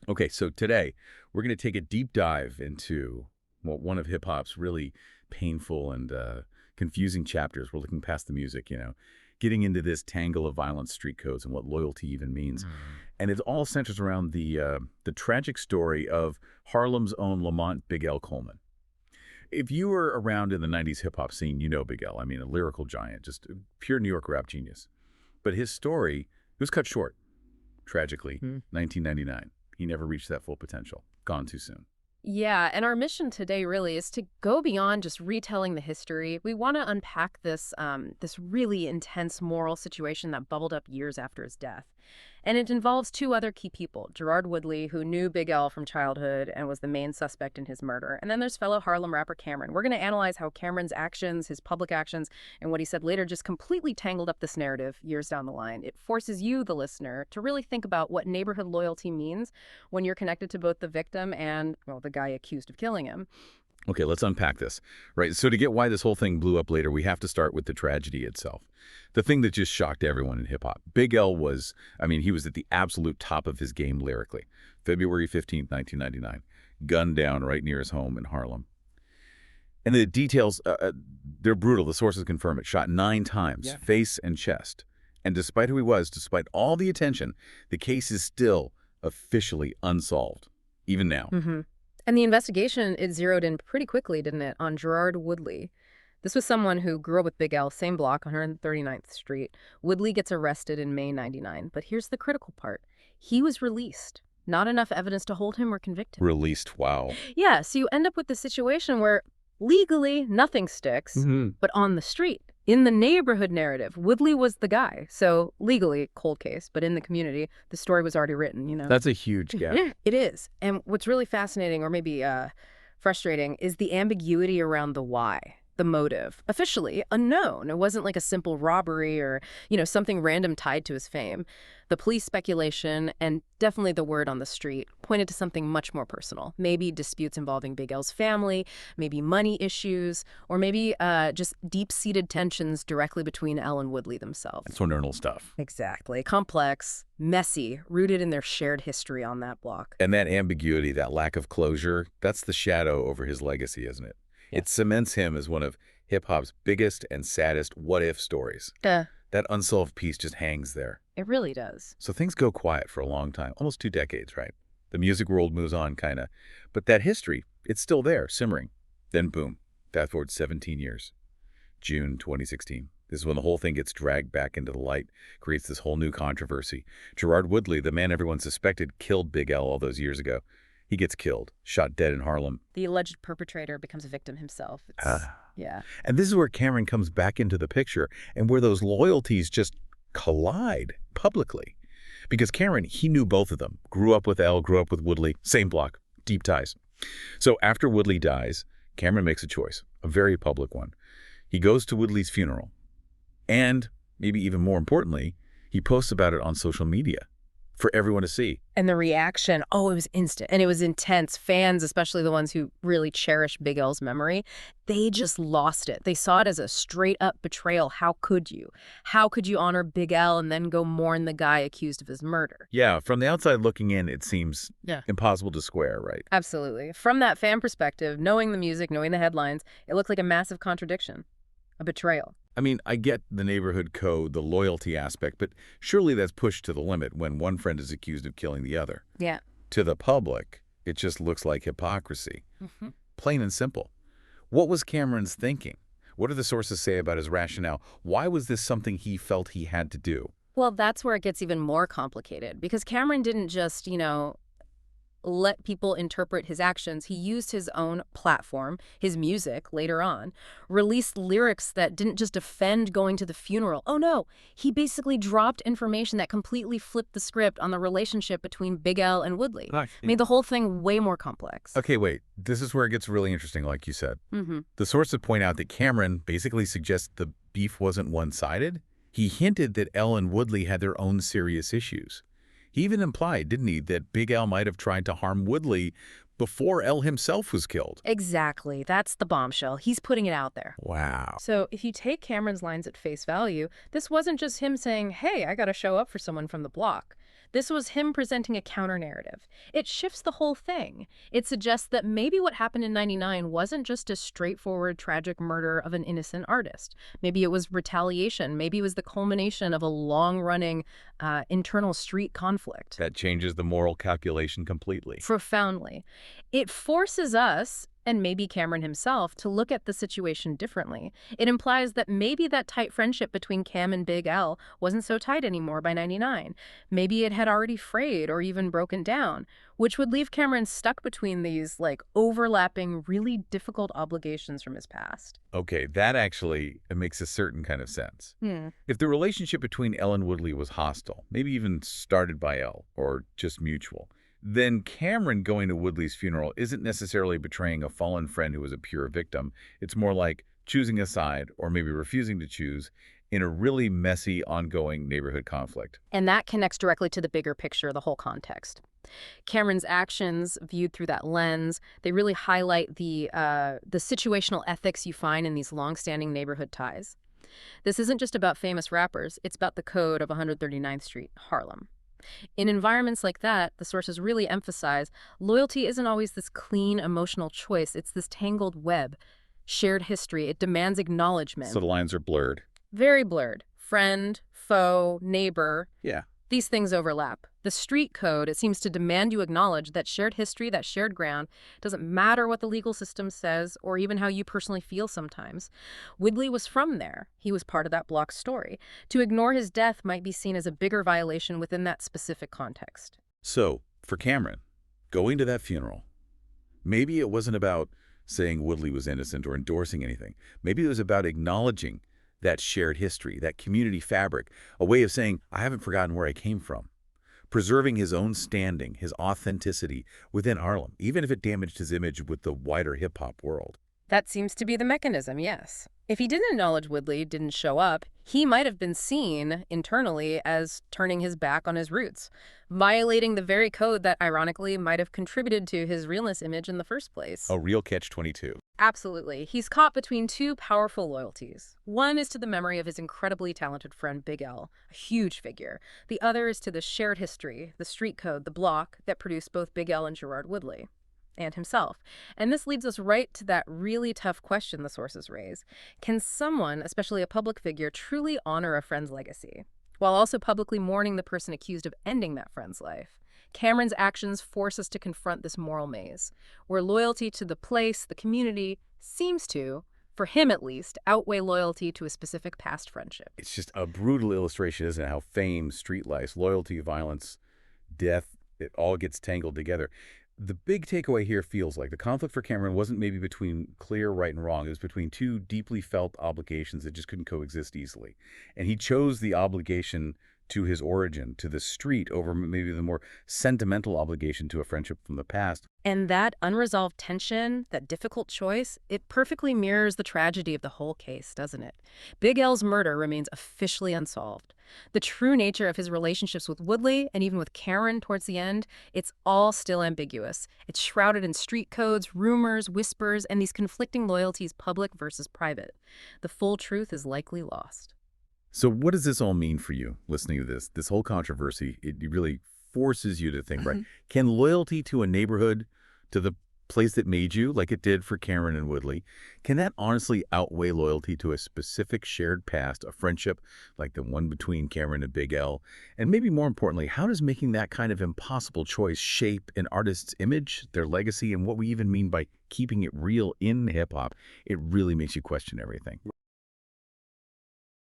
Okay, so today we're going to take a deep dive into one of hip-hop's really painful and confusing chapters. We're looking past the music, getting into this tangle of violent street codes and what loyalty even means. And it all centers around the tragic story of Harlem's own Lamont Big L. Coleman. If you were around in the 90s hip-hop scene, you know Big L. I mean, a lyrical giant, just a pure New York rap genius. But his story was cut short, tragically, 1999. He never reached that full potential. Gone too soon. Yeah, and our mission today really is to go beyond just retelling the history. We want to unpack this really intense moral situation that bubbled up years after his death. And it involves two other key people, Gerard Woodley, who knew Big L from childhood and was the main suspect in his murder. And then there's fellow Harlem rapper Camron. We're going to analyze how Camron's actions, his public actions, and what he said later just completely tangled up this narrative years down the line. It forces you, the listener, to really think about what neighborhood loyalty means when you're connected to both the victim and, well, the guy accused of killing him. Okay, let's unpack this. Right, so to get why this whole thing blew up later, we have to start with the tragedy itself. The thing that just shocked everyone in hip-hop. Big L was, he was at the absolute top of his game lyrically. February 15th, 1999. Gunned down right near his home in Harlem. And the details, they're brutal. The sources confirm it. Shot 9 times, face and chest. And despite who he was, despite all the attention, the case is still officially unsolved, even now. And the investigation, it zeroed in pretty quickly, didn't it, on Gerard Woodley. This was someone who grew up with Big L, same block, 139th Street. Woodley gets arrested in May 99. But here's the critical part. He was released. Not enough evidence to hold him or convict him. Released, wow. Yeah, so you end up with the situation where legally nothing sticks, but on the street, in the neighborhood narrative, Woodley was the guy. So legally, cold case, but in the community, the story was already written, That's a huge gap. It is. And what's really fascinating, or maybe frustrating, is the ambiguity around the why. The motive, officially unknown. It wasn't like a simple robbery or, something random tied to his fame. The police speculation and definitely the word on the street pointed to something much more personal. Maybe disputes involving Big L's family, maybe money issues, or maybe just deep-seated tensions directly between L and Woodley themselves. It's internal stuff. Exactly. Complex, messy, rooted in their shared history on that block. And that ambiguity, that lack of closure, that's the shadow over his legacy, isn't it? It cements him as one of hip-hop's biggest and saddest what-if stories. That unsolved piece just hangs there. It really does. So things go quiet for a long time, almost 2 decades, right? The music world moves on, kind of. But that history, it's still there, simmering. Then boom, fast forward 17 years. June 2016. This is when the whole thing gets dragged back into the light, creates this whole new controversy. Gerard Woodley, the man everyone suspected killed Big L all those years ago, he gets killed, shot dead in Harlem. The alleged perpetrator becomes a victim himself. Yeah. And this is where Camron comes back into the picture and where those loyalties just collide publicly. Because Camron, he knew both of them. Grew up with L, grew up with Woodley, same block, deep ties. So after Woodley dies, Camron makes a choice, a very public one. He goes to Woodley's funeral. And, maybe even more importantly, he posts about it on social media for everyone to see. And the reaction, it was instant. And it was intense. Fans, especially the ones who really cherish Big L's memory, they just lost it. They saw it as a straight-up betrayal. How could you? How could you honor Big L and then go mourn the guy accused of his murder? Yeah, from the outside looking in, it seems impossible to square, right? Absolutely. From that fan perspective, knowing the music, knowing the headlines, it looked like a massive contradiction, a betrayal. I get the neighborhood code, the loyalty aspect, but surely that's pushed to the limit when one friend is accused of killing the other. Yeah. To the public, it just looks like hypocrisy. Plain and simple. What was Camron's thinking? What do the sources say about his rationale? Why was this something he felt he had to do? Well, that's where it gets even more complicated, because Camron didn't just, let people interpret his actions. He used his own platform, his music later on, released lyrics that didn't just defend going to the funeral. Oh no, he basically dropped information that completely flipped the script on the relationship between Big L and Woodley. Made the whole thing way more complex. Okay, wait. This is where it gets really interesting, like you said. The sources point out that Camron basically suggests the beef wasn't one-sided. He hinted that L and Woodley had their own serious issues. He even implied, didn't he, that Big L might have tried to harm Woodley before L himself was killed. Exactly. That's the bombshell. He's putting it out there. Wow. So if you take Camron's lines at face value, this wasn't just him saying, hey, I got to show up for someone from the block. This was him presenting a counter-narrative. It shifts the whole thing. It suggests that maybe what happened in '99 wasn't just a straightforward tragic murder of an innocent artist. Maybe it was retaliation. Maybe it was the culmination of a long-running internal street conflict. That changes the moral calculation completely. Profoundly. It forces us, and maybe Cameron himself, to look at the situation differently. It implies that maybe that tight friendship between Cam and Big L wasn't so tight anymore by '99. Maybe it had already frayed or even broken down, which would leave Cameron stuck between these, overlapping, really difficult obligations from his past. Okay, that actually makes a certain kind of sense. Hmm. If the relationship between Elle and Woodley was hostile, maybe even started by Elle, or just mutual, then Cameron going to Woodley's funeral isn't necessarily betraying a fallen friend who was a pure victim. It's more like choosing a side, or maybe refusing to choose, in a really messy, ongoing neighborhood conflict. And that connects directly to the bigger picture, the whole context. Cameron's actions, viewed through that lens, they really highlight the situational ethics you find in these long-standing neighborhood ties. This isn't just about famous rappers, it's about the code of 139th Street, Harlem. In environments like that, the sources really emphasize loyalty isn't always this clean emotional choice. It's this tangled web. Shared history. It demands acknowledgement. So the lines are blurred. Very blurred. Friend, foe, neighbor. Yeah. These things overlap. The street code, it seems to demand you acknowledge that shared history, that shared ground, doesn't matter what the legal system says or even how you personally feel sometimes. Woodley was from there. He was part of that block's story. To ignore his death might be seen as a bigger violation within that specific context. So, for Cameron, going to that funeral, maybe it wasn't about saying Woodley was innocent or endorsing anything. Maybe it was about acknowledging that shared history, that community fabric, a way of saying, I haven't forgotten where I came from. Preserving his own standing, his authenticity within Harlem, even if it damaged his image with the wider hip-hop world. That seems to be the mechanism, yes. If he didn't acknowledge Woodley, didn't show up, he might have been seen internally as turning his back on his roots, violating the very code that ironically might have contributed to his realness image in the first place. A real catch-22. Absolutely. He's caught between two powerful loyalties. One is to the memory of his incredibly talented friend Big L, a huge figure. The other is to the shared history, the street code, the block that produced both Big L and Gerard Woodley. And himself. And this leads us right to that really tough question the sources raise. Can someone, especially a public figure, truly honor a friend's legacy, while also publicly mourning the person accused of ending that friend's life? Cameron's actions force us to confront this moral maze, where loyalty to the place, the community, seems to, for him at least, outweigh loyalty to a specific past friendship. It's just a brutal illustration, isn't it? How fame, street life, loyalty, violence, death, it all gets tangled together. The big takeaway here feels like the conflict for Cameron wasn't maybe between clear right and wrong. It was between two deeply felt obligations that just couldn't coexist easily. And he chose the obligation to his origin, to the street, over maybe the more sentimental obligation to a friendship from the past. And that unresolved tension, that difficult choice, it perfectly mirrors the tragedy of the whole case, doesn't it? Big L's murder remains officially unsolved. The true nature of his relationships with Woodley and even with Cameron towards the end, it's all still ambiguous. It's shrouded in street codes, rumors, whispers, and these conflicting loyalties, public versus private. The full truth is likely lost. So what does this all mean for you, listening to this whole controversy? It really forces you to think, right? Can loyalty to a neighborhood, to the place that made you, like it did for Cameron and Woodley, can that honestly outweigh loyalty to a specific shared past, a friendship like the one between Cameron and Big L? And maybe more importantly, how does making that kind of impossible choice shape an artist's image, their legacy, and what we even mean by keeping it real in hip-hop? It really makes you question everything.